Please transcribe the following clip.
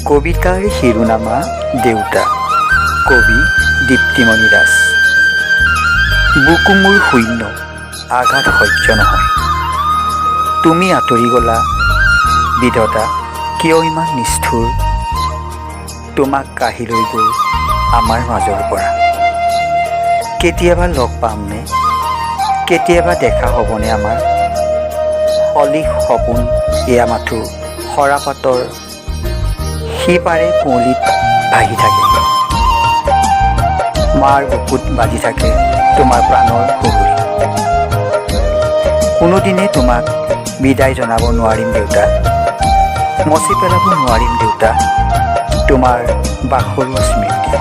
কবিতাৰ শিৰোনামা দেউতা। কবি দীপ্তিমণি দাস। বুকু মোৰ শূন্য, আঘাত সহ্য নহয়। তুমি আঁতৰি গলা বিধতা, কিয় ইমান নিষ্ঠুৰ। তোমাক কাঢ়ি লৈ গ'ল আমাৰ মাজৰ পৰা। কেতিয়াবা লগ পামনে, কেতিয়াবা দেখা হ'বনে আমাৰ। অলিক সপোন এয়া মাথো সৰাপাতৰ সিপাৰে কুঁৱলীত ভাহি থাকে। মাৰ বুকুত বাজি থাকে তোমাৰ প্ৰাণৰ সুগুৰি। কোনোদিনে তোমাক বিদায় জনাব নোৱাৰিম দেউতা, মচি পেলাব নোৱাৰিম দেউতা তোমাৰ বাসৰুৱা স্মৃতি।